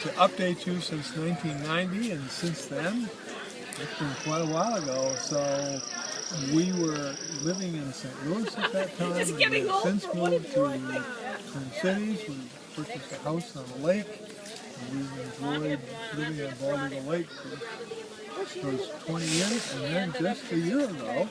to update you since 1990, and since then, it's been quite a while ago. So we were living in St. Louis at that time. It's getting We've old since for what moved it's to like. Twin Cities. We purchased a house on the lake. And we've enjoyed living on Bald Eagle Lake for those 20 years. And then just a year ago,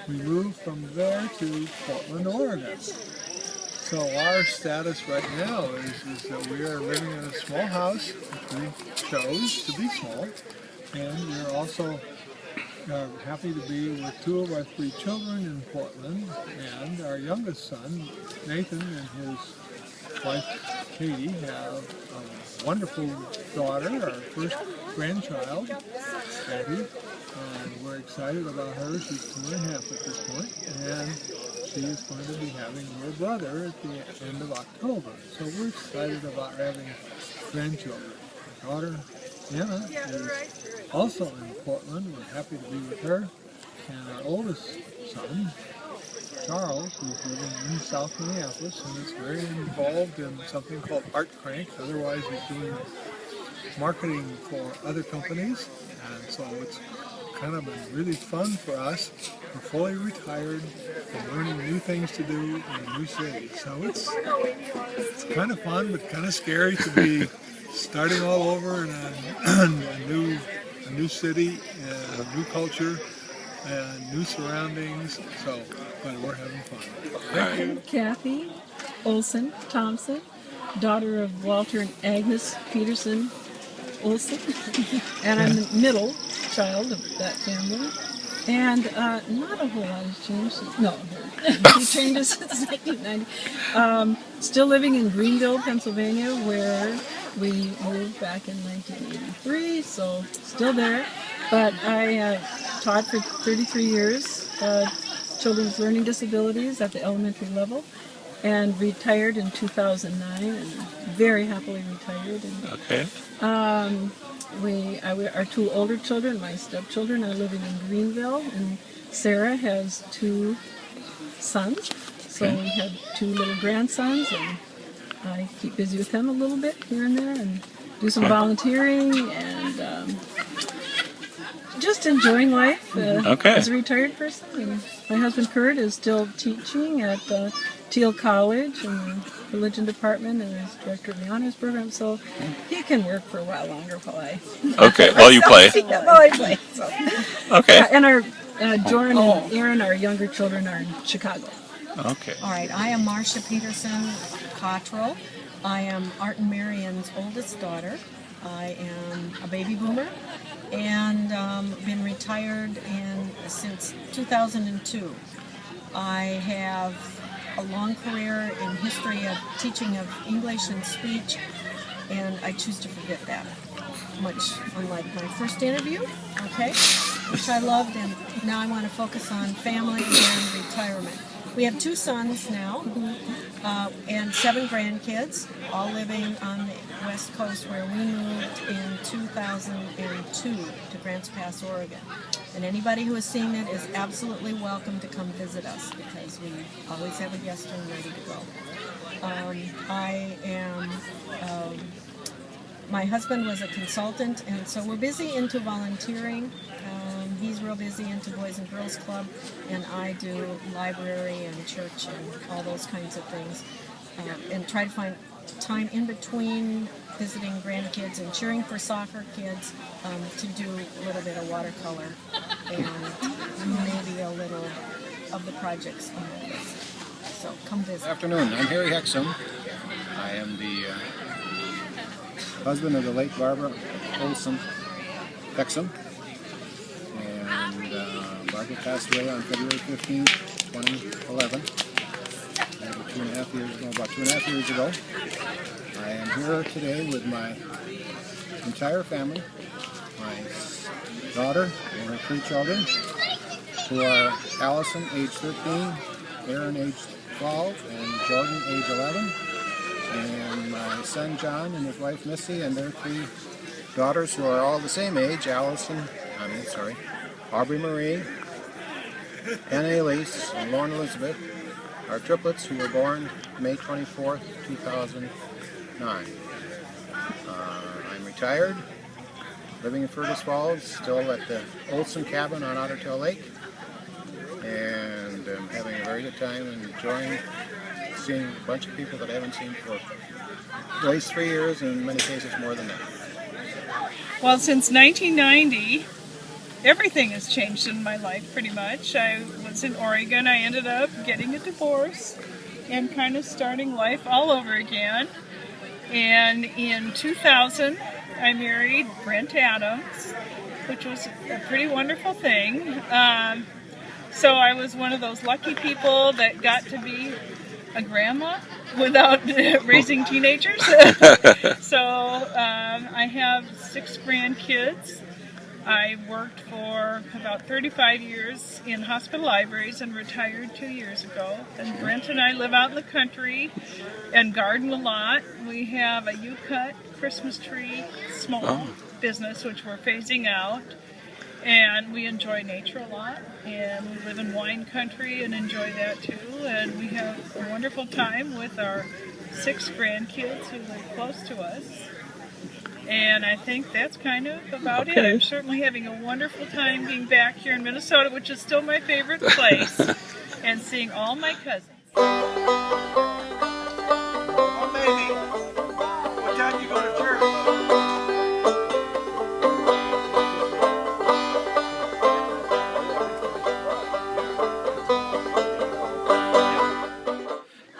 we moved from there to Portland, Oregon. So our status right now is that we are living in a small house, which we chose to be small, and we're also happy to be with 2 of our 3 children in Portland, and our youngest son, Nathan, and his wife, Katie, have a wonderful daughter, our first grandchild, Abby, and we're excited about her. She's 2.5 at this point, and she is going to be having her brother at the end of October. So we're excited about having grandchildren. Our daughter, Anna, is also in Portland. We're happy to be with her. And our oldest son, Charles, who's living in South Minneapolis and is very involved in something called Art Crank. Otherwise, he's doing marketing for other companies. And so it's kind of been really fun for us. We're fully retired and learning new things to do in a new city. So it's kind of fun, but kind of scary to be starting all over in a new city, a new culture, and new surroundings. So, but we're having fun. Thank you. Kathy Olson Thompson, daughter of Walter and Agnes Peterson Olson, and I'm the middle child of that family. And not a whole lot has changed. No, he trained us since 1990. Still living in Greenville, Pennsylvania, where we moved back in 1983, so still there. But I taught for 33 years children's learning disabilities at the elementary level, and retired in 2009, and very happily retired. And, Okay. our 2 older children, my stepchildren, are living in Greenville, and Sarah has 2 sons. So we have 2 little grandsons, and I keep busy with them a little bit here and there, and do some volunteering, and just enjoying life as a retired person. And my husband Kurt is still teaching at Teal College in the religion department and is director of the honors program, so he can work for a while longer while I While you play. while I play. So. Okay. And our Jordan and Aaron, our younger children, are in Chicago. Okay. All right, I am Marcia Peterson Cottrell. I am Art and Marion's oldest daughter. I am a baby boomer and been retired since 2002. I have a long career in history of teaching of English and speech, and I choose to forget that, much unlike my first interview, okay, which I loved, and now I want to focus on family and retirement. We have 2 sons now, and 7 grandkids, all living on the West Coast, where we moved in 2002 to Grants Pass, Oregon. And anybody who has seen it is absolutely welcome to come visit us, because we always have a guest room ready to go. My husband was a consultant, and so we're busy into volunteering. He's real busy into Boys and Girls Club, and I do library and church and all those kinds of things, and try to find time in between visiting grandkids and cheering for soccer kids to do a little bit of watercolor and maybe a little of the projects on the list. So come visit. Good afternoon. I'm Harry Hexum. I am the husband of the late Barbara Olson Hexum. And Barbara passed away on February 15, 2011. About 2.5 years ago. I am here today with my entire family, my daughter and her 3 children, who are Allison, age 13, Aaron, age 12, and Jordan, age 11, and my son John and his wife Missy and their 3 daughters, who are all the same age, Aubrey Marie, Anna Elise, and Lauren Elizabeth, our triplets, who were born May 24th, 2009. retired, living in Fergus Falls, still at the Olson cabin on Otter Tail Lake, and I'm having a very good time and enjoying seeing a bunch of people that I haven't seen for at least 3 years, and in many cases more than that. Well, since 1990, everything has changed in my life pretty much. I was in Oregon. I ended up getting a divorce and kind of starting life all over again. And in 2000, I married Brent Adams, which was a pretty wonderful thing. So I was one of those lucky people that got to be a grandma without raising teenagers. So I have 6 grandkids. I worked for about 35 years in hospital libraries and retired 2 years ago. And Brent and I live out in the country and garden a lot. We have a U-cut Christmas tree small business, which we're phasing out. And we enjoy nature a lot. And we live in wine country and enjoy that too. And we have a wonderful time with our 6 grandkids who live close to us. And I think that's kind of about it. I'm certainly having a wonderful time being back here in Minnesota, which is still my favorite place, and seeing all my cousins. Oh, maybe. What time do you go to church?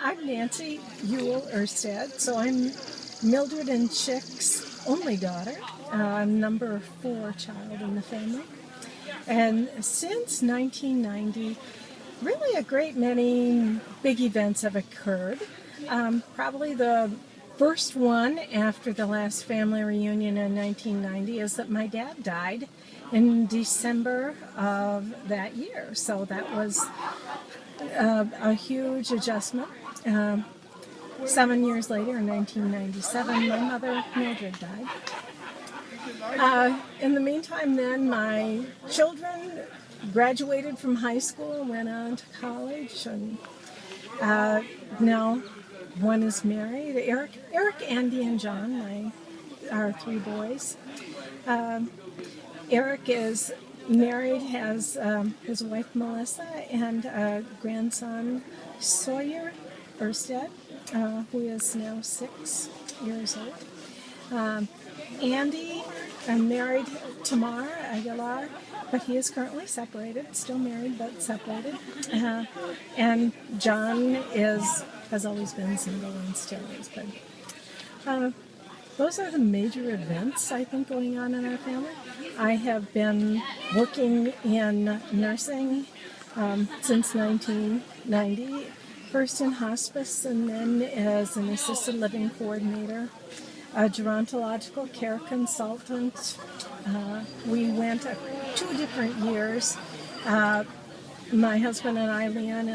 I'm Nancy Ewell Erstead, so I'm Mildred and Chick's only daughter. I'm number 4 child in the family. And since 1990, really a great many big events have occurred. Probably the first one after the last family reunion in 1990 is that my dad died in December of that year. So that was a huge adjustment. 7 years later, in 1997, my mother, Mildred, died. In the meantime, then, my children graduated from high school and went on to college. And now one is married. Eric, Andy, and John, our 3 boys. Eric is married, has his wife, Melissa, and a grandson, Sawyer Erstead, who is now 6 years old. Andy married Tamar Aguilar, but he is currently separated, still married but separated. And John has always been single and still is. But those are the major events, I think, going on in our family. I have been working in nursing since 1990. First in hospice and then as an assisted living coordinator, a gerontological care consultant. We went 2 different years. My husband and I, Leanne,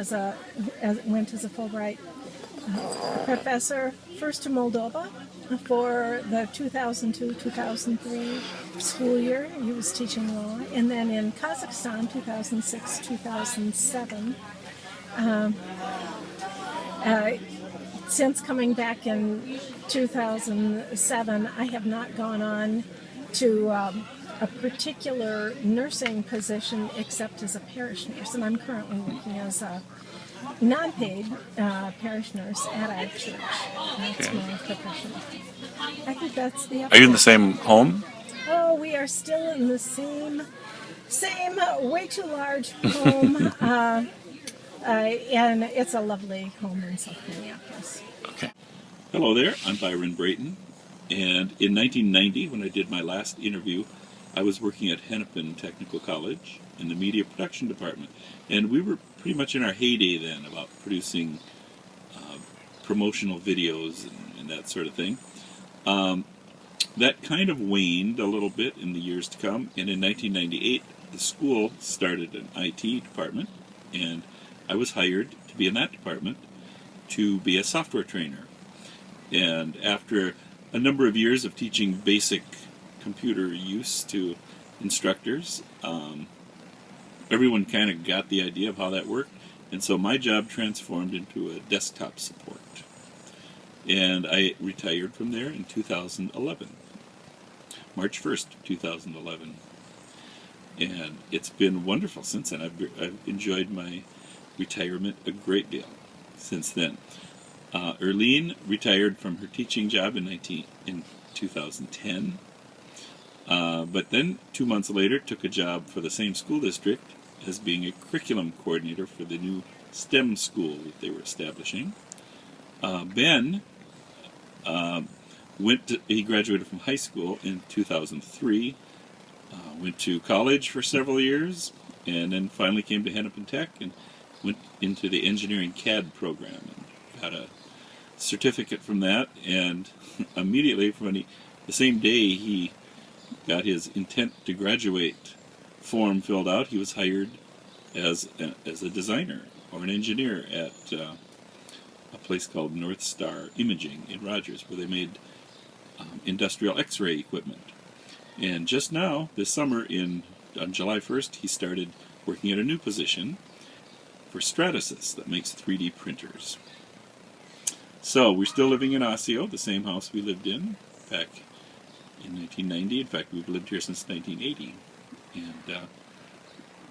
went as a Fulbright professor, first to Moldova for the 2002-2003 school year. He was teaching law. And then in Kazakhstan, 2006-2007. Since coming back in 2007, I have not gone on to a particular nursing position except as a parish nurse, and I'm currently working as a non-paid parish nurse at our church. That's my profession. I think that's the update. Are you in the same home? Oh, we are still in the same way too large home. And it's a lovely home in South Minneapolis. Okay. Hello there, I'm Byron Brayton, and in 1990, when I did my last interview, I was working at Hennepin Technical College in the media production department, and we were pretty much in our heyday then about producing promotional videos and that sort of thing. That kind of waned a little bit in the years to come, and in 1998, the school started an IT department, and I was hired to be in that department to be a software trainer. And after a number of years of teaching basic computer use to instructors, everyone kind of got the idea of how that worked. And so my job transformed into a desktop support. And I retired from there in 2011. March 1st, 2011. And it's been wonderful since then. I've enjoyed my retirement a great deal since then. Erlene retired from her teaching job in 2010, but then 2 months later took a job for the same school district as being a curriculum coordinator for the new STEM school that they were establishing. Ben he graduated from high school in 2003, went to college for several years, and then finally came to Hennepin Tech and went into the engineering CAD program and got a certificate from that. And immediately the same day he got his intent to graduate form filled out, he was hired as a designer or an engineer at a place called North Star Imaging in Rogers, where they made industrial X-ray equipment. And just now, this summer, on July 1st, he started working at a new position for Stratasys that makes 3D printers. So we're still living in Osseo, the same house we lived in back in 1990. In fact, we've lived here since 1980, and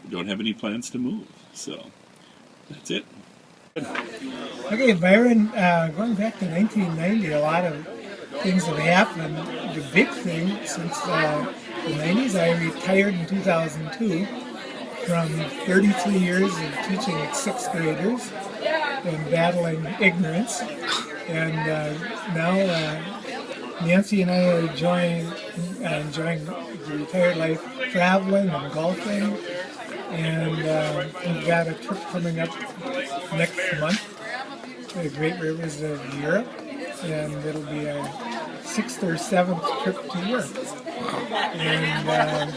we don't have any plans to move. So that's it. Okay, Byron, going back to 1990, a lot of things have happened. The big thing since the 90s, I retired in 2002 from 33 years of teaching 6th graders and battling ignorance. And now Nancy and I are enjoying the retired life, traveling and golfing. And we've got a trip coming up next month to the Great Rivers of Europe, and it'll be our 6th or 7th trip to Europe. And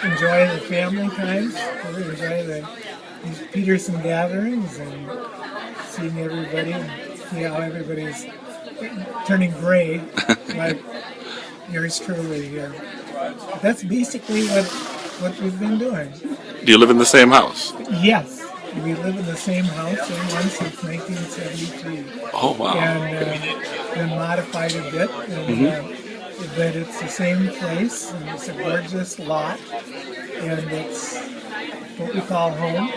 enjoy the family times, really enjoy these Peterson gatherings and seeing everybody and see how everybody's turning gray, like yours truly here. But that's basically what we've been doing. Do you live in the same house? Yes, we live in the same house, same one since 1973. Oh, wow. And been modified a bit, and, but it's the same place, and it's a gorgeous lot, and it's what we call home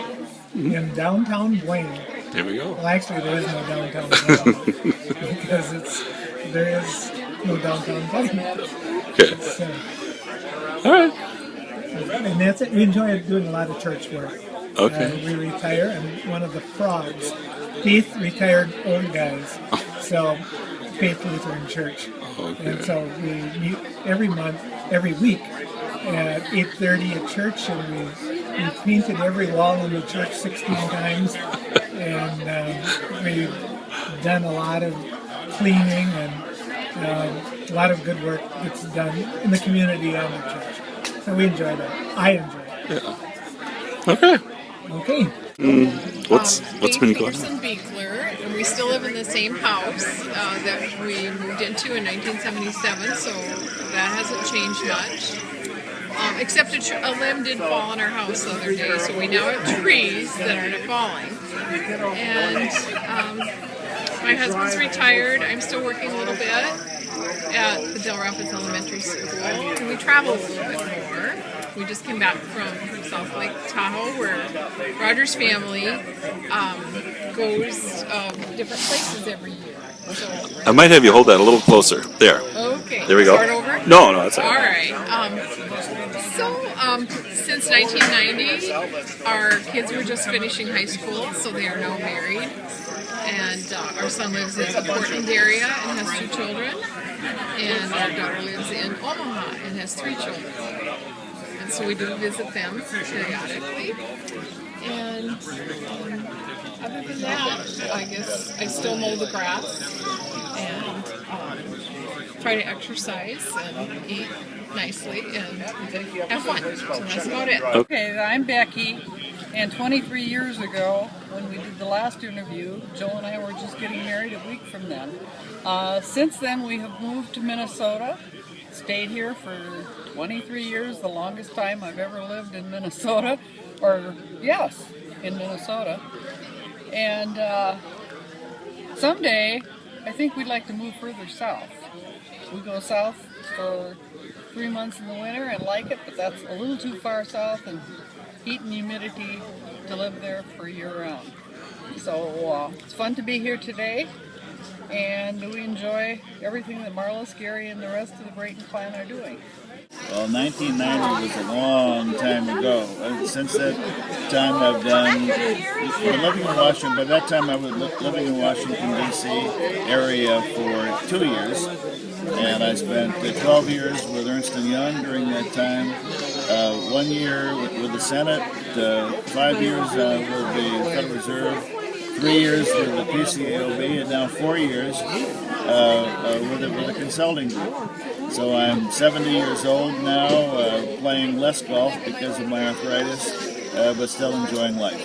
in downtown Blaine. There we go. Well, actually, there is no downtown Blaine because there is no downtown Blaine. Okay. All right. And that's it. We enjoy doing a lot of church work. Okay. We retire, and one of the frogs, Faith retired old guys, so Faith Lutheran Church. Okay. And so we meet every week at 8:30 at church, and we painted every wall in the church 16 times, and we've done a lot of cleaning and a lot of good work that's done in the community and the church. So we enjoy that. I enjoy it. Yeah. Okay. Okay. What's been going Peterson on? Beekler, and we still live in the same house that we moved into in 1977, so that hasn't changed much. Except a limb did fall on our house the other day, so we now have trees that aren't falling. And my husband's retired. I'm still working a little bit at the Del Rapids Elementary School, and we travel a little bit more. We just came back from South Lake Tahoe, where Roger's family goes different places every year. So, I might have you hold that a little closer. There. okay. There we go. Start over? No, that's all All right. right. Since 1990, our kids were just finishing high school, so they are now married. And our son lives in the Portland area and has 2 children. And our daughter lives in Omaha and has 3 children. And so we do visit them periodically. And other than that, I guess I still mow the grass and try to exercise and eat nicely and have fun. So that's about it. Okay, I'm Becky, and 23 years ago, when we did the last interview, Joe and I were just getting married a week from then. Since then, we have moved to Minnesota, stayed here for 23 years, the longest time I've ever lived in Minnesota, in Minnesota. And someday, I think we'd like to move further south. We go south for 3 months in the winter and like it, but that's a little too far south and heat and humidity to live there for year-round. So it's fun to be here today, and we enjoy everything that Marlys, Gary, and the rest of the Brayton clan are doing. Well, 1990 was a long time ago. Since that time, I've done living in Washington. By that time, I was living in Washington D.C. area for 2 years, and I spent 12 years with Ernst & Young during that time. 1 year with the Senate, 5 years with the Federal Reserve, 3 years with the PCAOB, and now 4 years with a consulting group. So I'm 70 years old now, playing less golf because of my arthritis, but still enjoying life.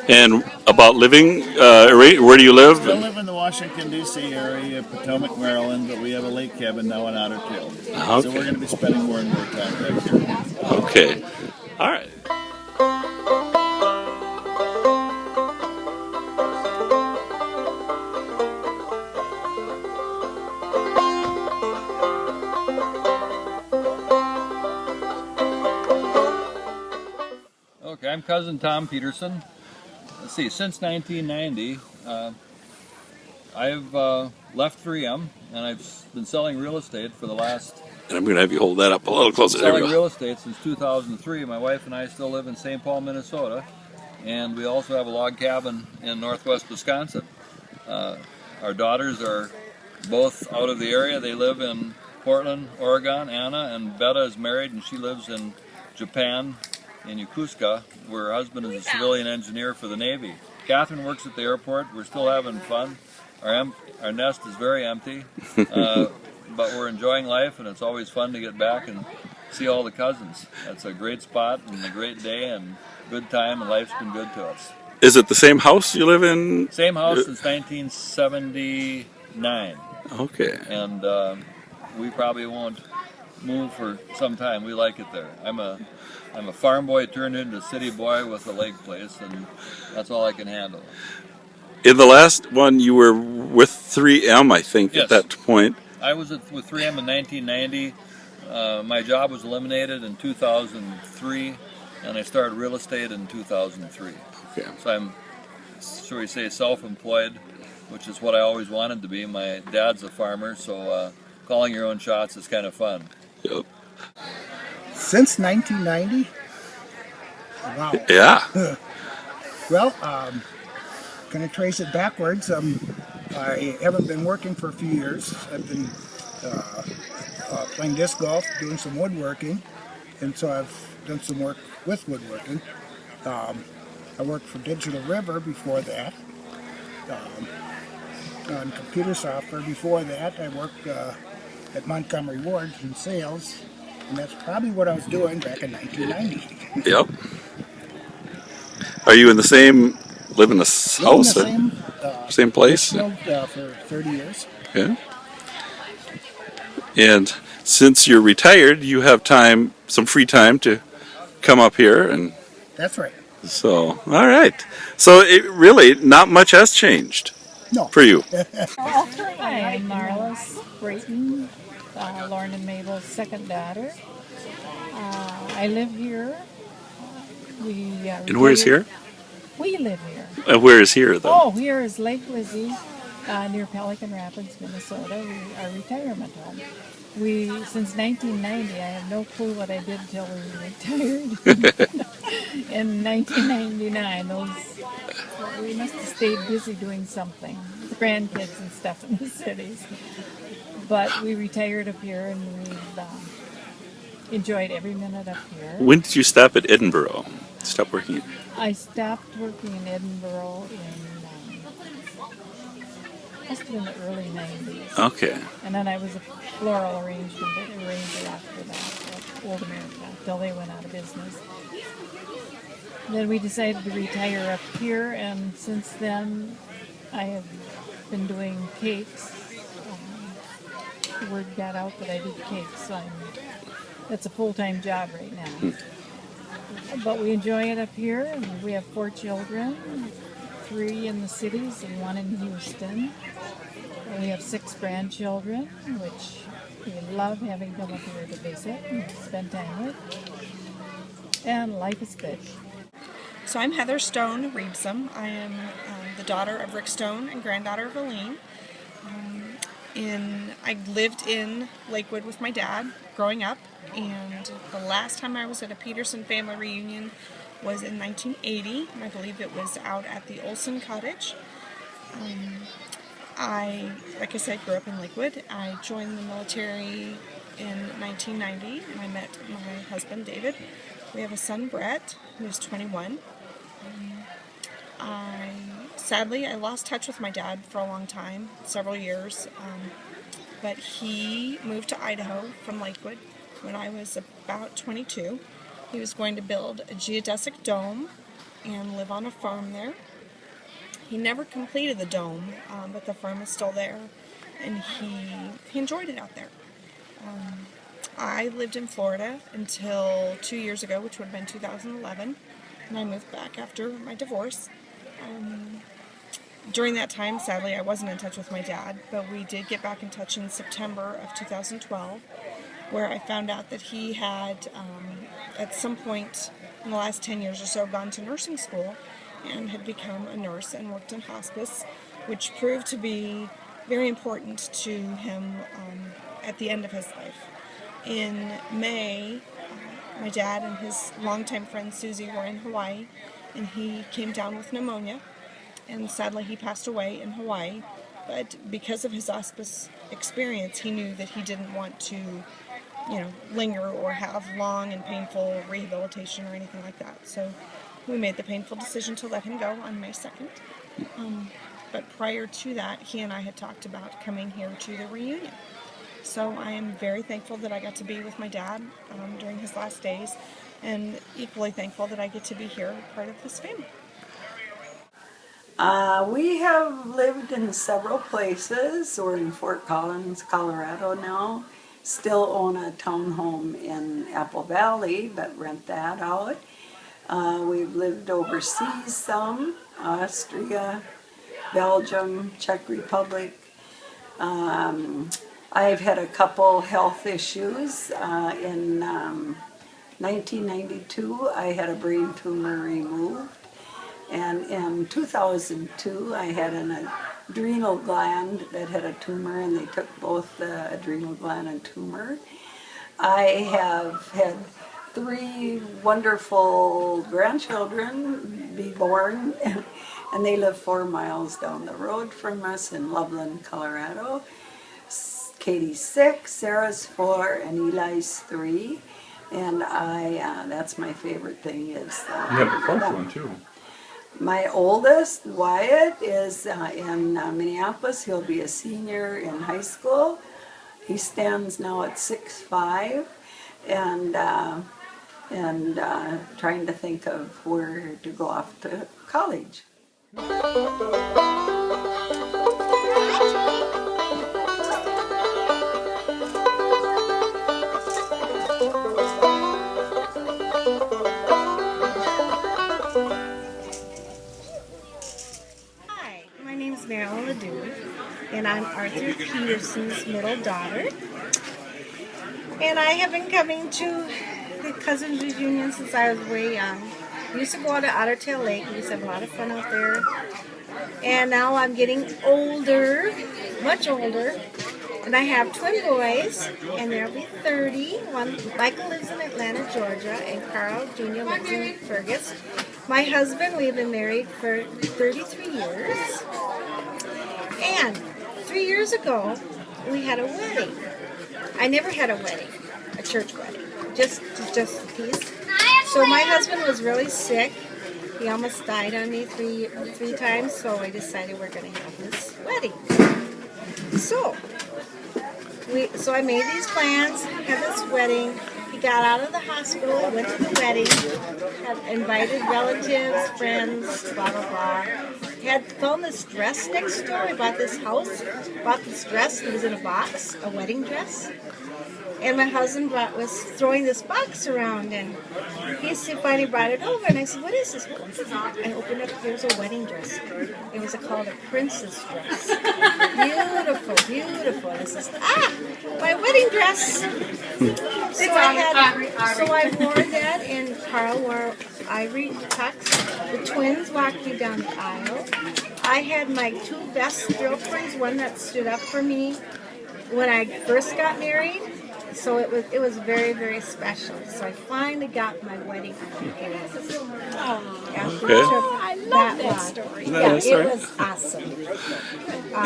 And about living, where do you live? I live in the Washington, D.C. area, Potomac, Maryland, but we have a lake cabin now in Otter Tail. Okay. So we're going to be spending more and more time back here. Okay. All right. Okay, I'm Cousin Tom Peterson. Let's see, since 1990, I've left 3M, and I've been selling real estate for the last... And I'm going to have you hold that up a little closer. There we Selling go. real estate since 2003. My wife and I still live in St. Paul, Minnesota, and we also have a log cabin in northwest Wisconsin. Our daughters are both out of the area. They live in Portland, Oregon. Anna, and Betta is married, and she lives in Japan, in Yokosuka, where her husband is a civilian engineer for the Navy. Catherine works at the airport. We're still having fun. Our nest is very empty, but we're enjoying life, and it's always fun to get back and see all the cousins. It's a great spot and a great day and good time, and life's been good to us. Is it the same house you live in? Same house since 1979. Okay. And we probably won't move for some time. We like it there. I'm a farm boy turned into a city boy with a lake place, and that's all I can handle. In the last one, you were with 3M, I think, Yes. at that point. I was with 3M in 1990. My job was eliminated in 2003, and I started real estate in 2003. Okay. So I'm, shall we say, self-employed, which is what I always wanted to be. My dad's a farmer, so calling your own shots is kind of fun. Yep. Since 1990? Wow. Yeah. Well, going to trace it backwards. I haven't been working for a few years. I've been playing disc golf, doing some woodworking, and so I've done some work with woodworking. I worked for Digital River before that, on computer software. Before that, I worked at Montgomery Ward in sales, and that's probably what I was doing back in 1990. Yep. Are you in the same, live in the house? Same place? For 30 years. Yeah. And since you're retired, you have time, some free time to come up here, and That's right. so, all right. So it really, not much has changed. No. For you. Hi, I'm Marlys Brayton, Lauren and Mabel's second daughter. I live here. And where's here? We live here. And where is here, though? Oh, here is Lake Lizzie, near Pelican Rapids, Minnesota. Our retirement home. Since 1990, I have no clue what I did until we retired. In 1999, we must have stayed busy doing something with grandkids and stuff in the cities. But we retired up here, and we've enjoyed every minute up here. When did you stop at Edinburgh? Stop working? I stopped working in Edinburgh in must have been the early 90s. Okay. And then I was a floral arranger after that at Old America until they went out of business. Then we decided to retire up here, and since then I have been doing cakes. The word got out that I did cakes, so that's a full-time job right now. But we enjoy it up here, and we have 4 children, 3 in the cities and 1 in Houston. And we have 6 grandchildren, which We love having them up here to visit and spend time with. And life is good. So I'm Heather Stone Reebsam. I am the daughter of Rick Stone and granddaughter of Aline. I lived in Lakewood with my dad growing up, and the last time I was at a Peterson family reunion was in 1980, and I believe it was out at the Olson Cottage. Like I said, grew up in Lakewood. I joined the military in 1990, and I met my husband, David. We have a son, Brett, who is 21. Sadly, I lost touch with my dad for a long time, several years, but he moved to Idaho from Lakewood when I was about 22. He was going to build a geodesic dome and live on a farm there. He never completed the dome, but the farm is still there, and he enjoyed it out there. I lived in Florida until 2 years ago, which would have been 2011, and I moved back after my divorce. During that time, sadly, I wasn't in touch with my dad, but we did get back in touch in September of 2012, where I found out that he had, at some point in the last 10 years or so, gone to nursing school and had become a nurse and worked in hospice, which proved to be very important to him at the end of his life. In May, my dad and his longtime friend Susie were in Hawaii, and he came down with pneumonia, and sadly he passed away in Hawaii. But because of his hospice experience, he knew that he didn't want to, linger or have long and painful rehabilitation or anything like that. So we made the painful decision to let him go on May 2nd. But prior to that, he and I had talked about coming here to the reunion. So I am very thankful that I got to be with my dad during his last days, and equally thankful that I get to be here, part of his family. We have lived in several places. We're in Fort Collins, Colorado now. Still own a townhome in Apple Valley, but rent that out. We've lived overseas some, Austria, Belgium, Czech Republic. I've had a couple health issues. In 1992, I had a brain tumor removed. And in 2002, I had an adrenal gland that had a tumor, and they took both the adrenal gland and tumor. I have had 3 wonderful grandchildren be born, and they live 4 miles down the road from us in Loveland, Colorado. Katie's 6, Sarah's 4, and Eli's 3. And that's my favorite thing is... you have the fourth one, too. My oldest, Wyatt, is in Minneapolis. He'll be a senior in high school. He stands now at 6'5", and trying to think of where to go off to college. And I'm Arthur Peterson's middle daughter. And I have been coming to the Cousins reunion since I was way young. We used to go out to Otter Tail Lake. We used to have a lot of fun out there. And now I'm getting older, much older. And I have twin boys, and they'll be 30. Michael lives in Atlanta, Georgia, and Carl Jr. lives in Fergus. My husband, we've been married for 33 years. And 3 years ago, we had a wedding. I never had a wedding, a church wedding, just a piece. So my husband was really sick. He almost died on me three times, so I decided we're going to have this wedding. So I made these plans, had this wedding. He got out of the hospital, went to the wedding, had invited relatives, friends, blah, blah, blah. Had found this dress next door. I bought this house, bought this dress. It was in a box, a wedding dress. And my husband was throwing this box around, and he finally brought it over, and I said, what is this? I opened up, there's a wedding dress. It was called a princess dress. Beautiful, beautiful. And I says, my wedding dress. So I wore that, and Carl wore ivory tux. The twins walked me down the aisle. I had my two best girlfriends, one that stood up for me when I first got married. So it was very, very special. So I finally got my wedding gift. I love that story. Yeah, it was awesome.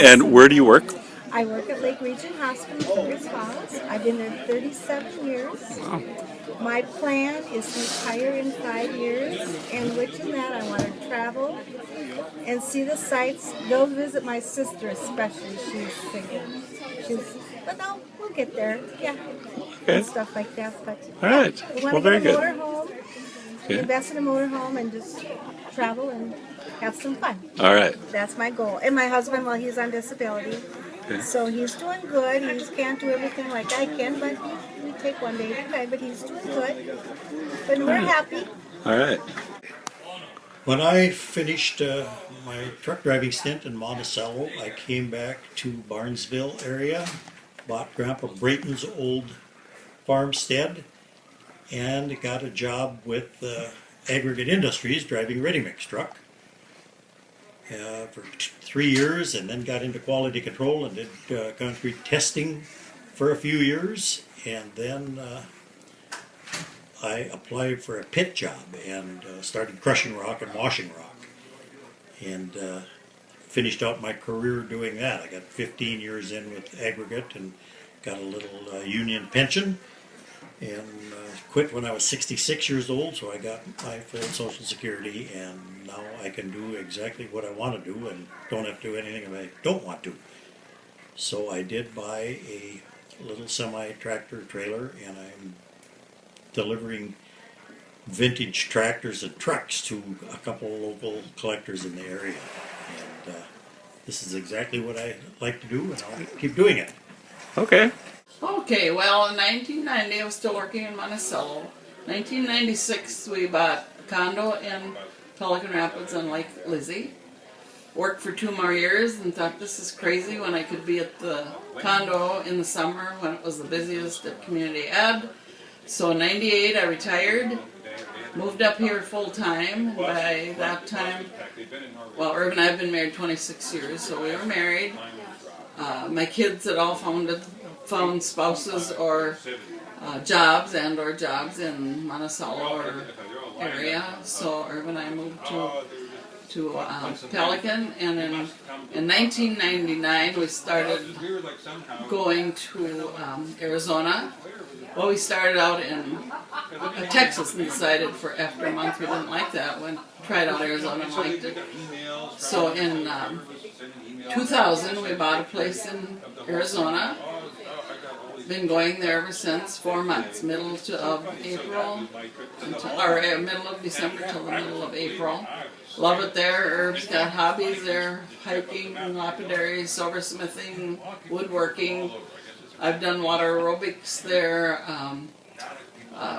And where do you work? I work at Lake Region Hospital, Fergus Falls. I've been there 37 years. Wow. My plan is to retire in 5 years, and within that I want to travel and see the sights. Go visit my sister especially. She's single. But no, we'll get there. Yeah. Okay. And stuff like that. But All right. we want Well, to very get a good. motorhome, Okay. invest in a motorhome, and just travel and have some fun. All right. That's my goal. And my husband, well, he's on disability. Okay. So he's doing good. He can't do everything like I can, but we take one day at a time. But he's doing good. But we're happy. All right. When I finished my truck driving stint in Monticello, I came back to Barnesville area, bought Grandpa Brayton's old farmstead, and got a job with Aggregate Industries driving ready-mix truck for 3 years, and then got into quality control and did concrete testing for a few years, and then I applied for a pit job and started crushing rock and washing rock, and finished out my career doing that. I got 15 years in with Aggregate and got a little union pension, and quit when I was 66 years old, so I got my full Social Security, and now I can do exactly what I want to do and don't have to do anything I don't want to. So I did buy a little semi-tractor trailer, and I'm delivering vintage tractors and trucks to a couple of local collectors in the area. And this is exactly what I like to do, and I'll keep doing it. Okay. Okay, well, in 1990, I was still working in Monticello. 1996, we bought a condo in Pelican Rapids on Lake Lizzie. Worked for 2 more years and thought, this is crazy when I could be at the condo in the summer when it was the busiest at Community Ed. So in 98, I retired, moved up here full-time. By that time, well, Irv and I have been married 26 years, so we were married. My kids had all found spouses or jobs in Monticello or area. So Irv and I moved to Pelican, and in 1999 we started going to Arizona. Well, we started out in Texas and decided for after a month we didn't like that. Went tried out Arizona and liked it. So in 2000 we bought a place in Arizona. Been going there ever since, 4 months, middle of April, middle of December till the middle of April. Love it there. Herb's got hobbies there, hiking, lapidary, silversmithing, woodworking. I've done water aerobics there,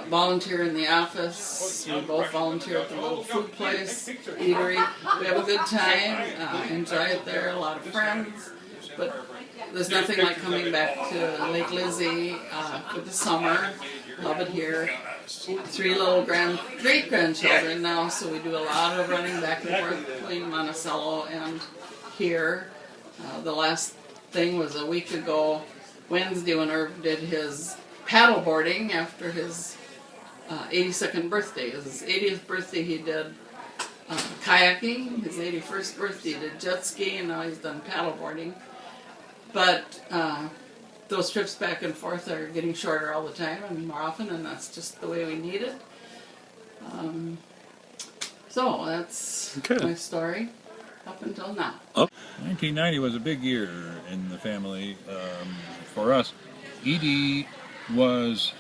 volunteer in the office. We both volunteer at the little food place, eatery. We have a good time, enjoy it there, a lot of friends. But there's nothing like coming back to Lake Lizzie for the summer. Love it here. 3 little great-grandchildren now, so we do a lot of running back and forth between Monticello and here. The last thing was a week ago, Wednesday, when Irv did his paddle boarding after his 82nd birthday. It was his 80th birthday, he did kayaking. His 81st birthday, he did jet ski, and now he's done paddle boarding. But those trips back and forth are getting shorter all the time and more often, and that's just the way we need it. So that's my story up until now. 1990 was a big year in the family for us. Edie was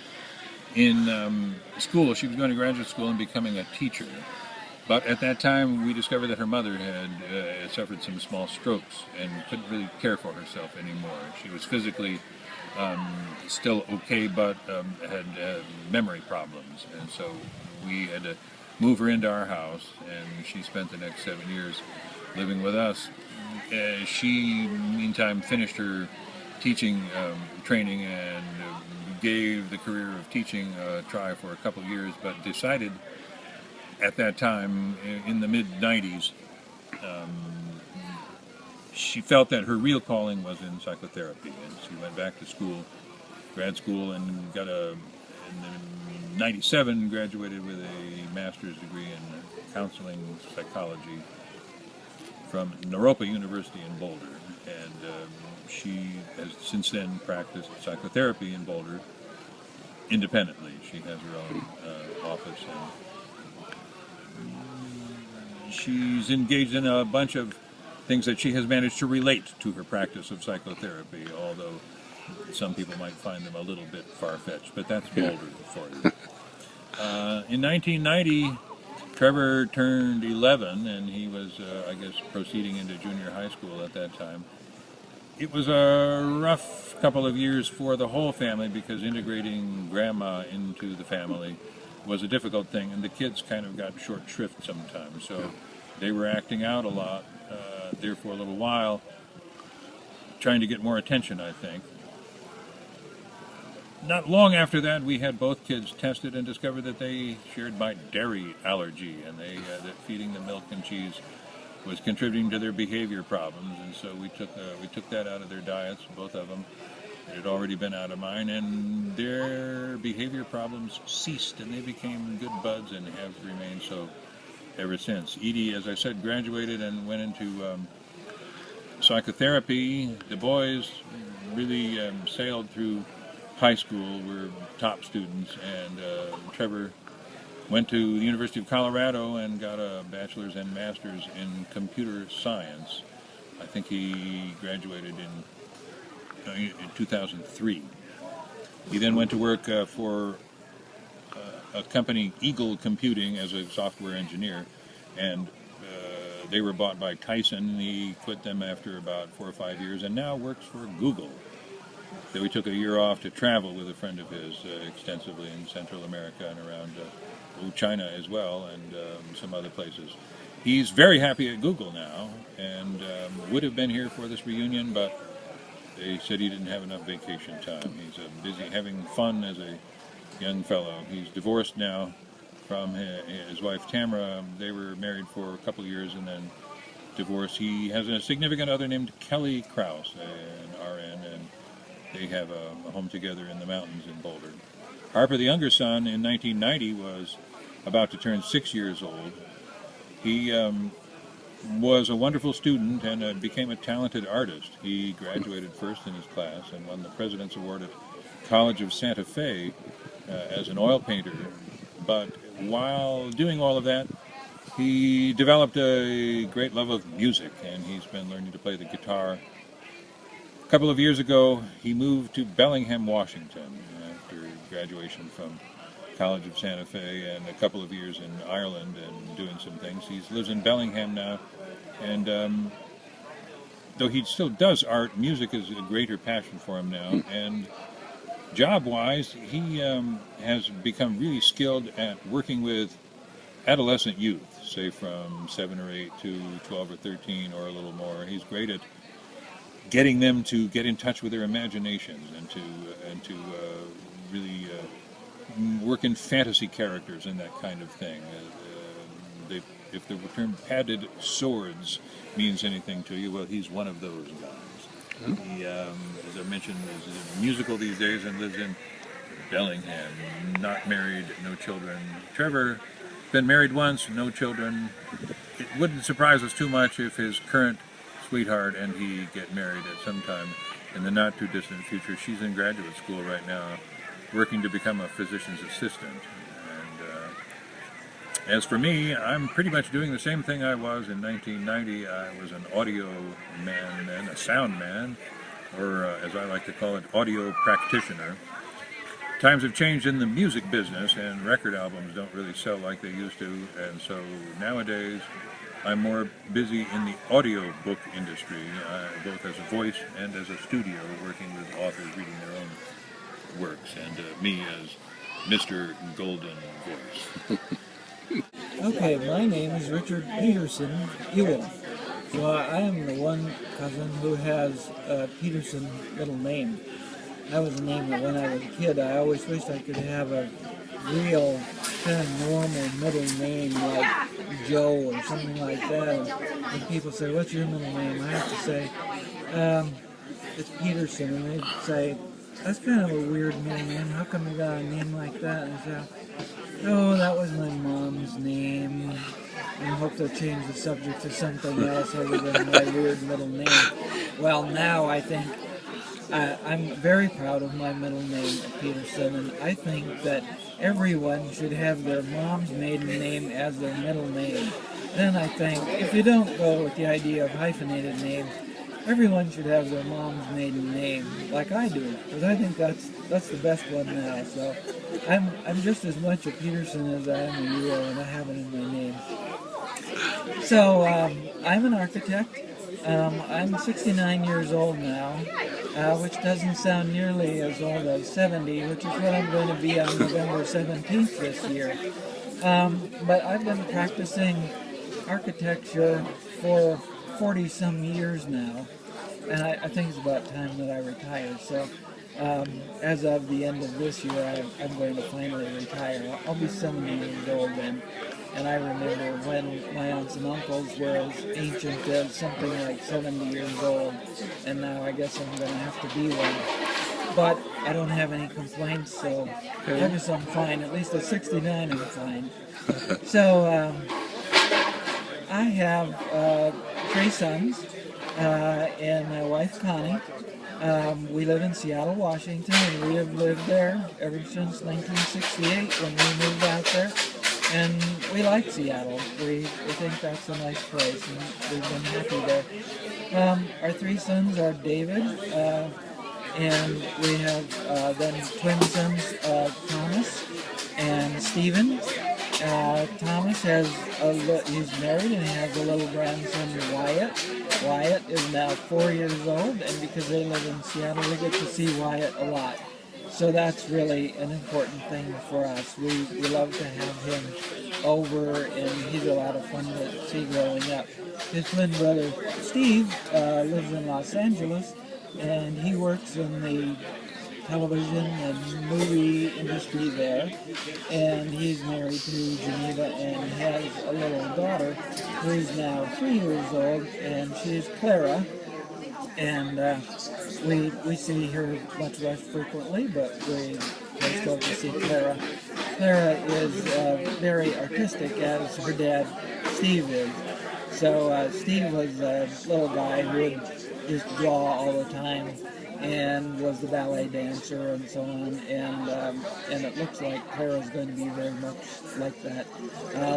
in school. She was going to graduate school and becoming a teacher. But at that time, we discovered that her mother had suffered some small strokes and couldn't really care for herself anymore. She was physically still okay, but had memory problems, and so we had to move her into our house, and she spent the next 7 years living with us. She, meantime, finished her teaching training and gave the career of teaching a try for a couple of years, but decided at that time, in the mid-90s, she felt that her real calling was in psychotherapy, and she went back to school, grad school, and got in 97 graduated with a master's degree in counseling psychology from Naropa University in Boulder, and she has since then practiced psychotherapy in Boulder independently. She has her own office, and she's engaged in a bunch of things that she has managed to relate to her practice of psychotherapy, although some people might find them a little bit far-fetched, but that's Boulder for you. In 1990, Trevor turned 11, and he was, I guess, proceeding into junior high school at that time. It was a rough couple of years for the whole family because integrating grandma into the family was a difficult thing, and the kids kind of got short shrift sometimes, so they were acting out a lot there for a little while, trying to get more attention, I think. Not long after that, we had both kids tested and discovered that they shared my dairy allergy, and that feeding them milk and cheese was contributing to their behavior problems, and so we took that out of their diets, both of them. It had already been out of mine, and their behavior problems ceased, and they became good buds and have remained so ever since. Edie, as I said, graduated and went into psychotherapy. The boys really sailed through high school, were top students, and Trevor went to the University of Colorado and got a bachelor's and master's in computer science. I think he graduated in 2003. He then went to work for a company, Eagle Computing, as a software engineer, and they were bought by Tyson. He quit them after about 4 or 5 years and now works for Google. So he took a year off to travel with a friend of his extensively in Central America and around China as well, and some other places. He's very happy at Google now, and would have been here for this reunion, but they said he didn't have enough vacation time. He's busy having fun as a young fellow. He's divorced now from his wife Tamara. They were married for a couple of years and then divorced. He has a significant other named Kelly Krause, an RN, and they have a home together in the mountains in Boulder. Harper, the younger son, in 1990 was about to turn 6 years old. He was a wonderful student and became a talented artist. He graduated first in his class and won the President's Award at College of Santa Fe as an oil painter. But while doing all of that, he developed a great love of music, and he's been learning to play the guitar. A couple of years ago, he moved to Bellingham, Washington, after graduation from College of Santa Fe and a couple of years in Ireland and doing some things. He lives in Bellingham now, and though he still does art, music is a greater passion for him now, and job-wise, he has become really skilled at working with adolescent youth, say from 7 or 8 to 12 or 13 or a little more. He's great at getting them to get in touch with their imaginations and to really work in fantasy characters and that kind of thing. If the term padded swords means anything to you, well, he's one of those guys. He, as I mentioned, is musical these days and lives in Bellingham. Not married, no children. Trevor, been married once, no children. It wouldn't surprise us too much if his current sweetheart and he get married at some time in the not too distant future. She's in graduate school right now, working to become a physician's assistant. And as for me, I'm pretty much doing the same thing I was in 1990. I was an audio man then, a sound man, or as I like to call it, audio practitioner. Times have changed in the music business, and record albums don't really sell like they used to, and so nowadays I'm more busy in the audio book industry, both as a voice and as a studio, working with authors reading their own works, and me as Mr. Golden Voice. Okay, my name is Richard Peterson Ewell. So I am the one cousin who has a Peterson middle name. That was a name that when I was a kid I always wished I could have a real kind of normal middle name like Joe or something like that. And when people say, "What's your middle name?" I have to say, it's Peterson, and they'd say, "That's kind of a weird middle name. How come you got a name like that?" And I say, "Oh, that was my mom's name." And I hope they'll change the subject to something else other than my weird middle name. Well, now I think I'm very proud of my middle name, Peterson, and I think that everyone should have their mom's maiden name as their middle name. Then I think if you don't go with the idea of hyphenated names, everyone should have their mom's maiden name, like I do, because I think that's the best one now. So I'm just as much a Peterson as I am a Ewell, and I have it in my name. So I'm an architect. I'm 69 years old now, which doesn't sound nearly as old as 70, which is what I'm going to be on November 17th this year. But I've been practicing architecture for 40-some years now, and I think it's about time that I retire. So as of the end of this year, I'm going to finally retire. I'll be 70 years old then. And I remember when my aunts and uncles were as ancient as something like 70 years old, and now I guess I'm going to have to be one. But I don't have any complaints, so I guess I'm fine. At least at 69 I'm fine. So I have 3 sons and my wife Connie. We live in Seattle, Washington, and we have lived there ever since 1968 when we moved out there. And we like Seattle. We think that's a nice place, and we've been happy there. Our 3 sons are David, and we have then twin sons, Thomas and Stephen. Thomas he's married, and he has a little grandson, Wyatt. Wyatt is now 4 years old, and because they live in Seattle, we get to see Wyatt a lot. So that's really an important thing for us. We love to have him over, and he's a lot of fun to see growing up. His twin brother, Steve, lives in Los Angeles, and he works in the television and movie industry there. And he's married to Geneva and has a little daughter who's now 3 years old, and she's Clara. And we see her much less frequently, but we still get to see Clara. Clara is very artistic, as her dad, Steve, is. So Steve was a little guy who would just draw all the time and was the ballet dancer and so on. And it looks like Clara's going to be very much like that.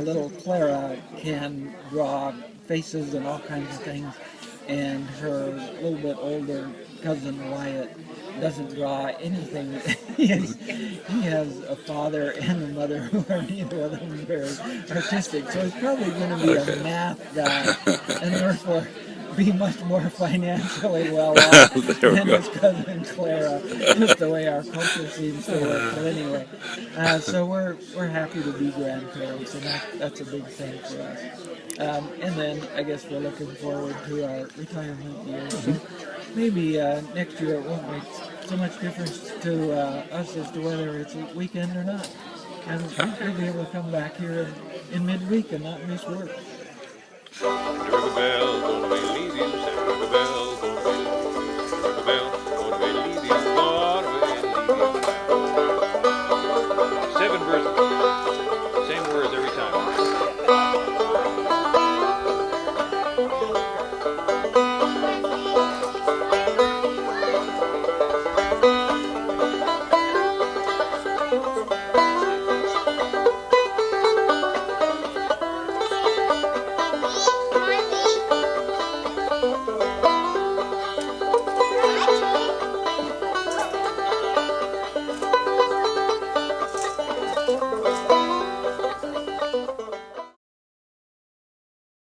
Little Clara can draw faces and all kinds of things. And her little bit older cousin Wyatt doesn't draw anything. he has a father and a mother who are neither of them very artistic, so he's probably going to be a math guy, and therefore be much more financially well off than his cousin Clara, just the way our culture seems to work. But anyway, so we're happy to be grandparents, and that's a big thing for us. And then I guess we're looking forward to our retirement years. So maybe next year it won't make so much difference to us as to whether it's a weekend or not. And we'll be able to come back here in midweek and not miss work. Ring a bell, gonna be leaving. Ring a bell, gonna be leaving. 7 verses, same words every time.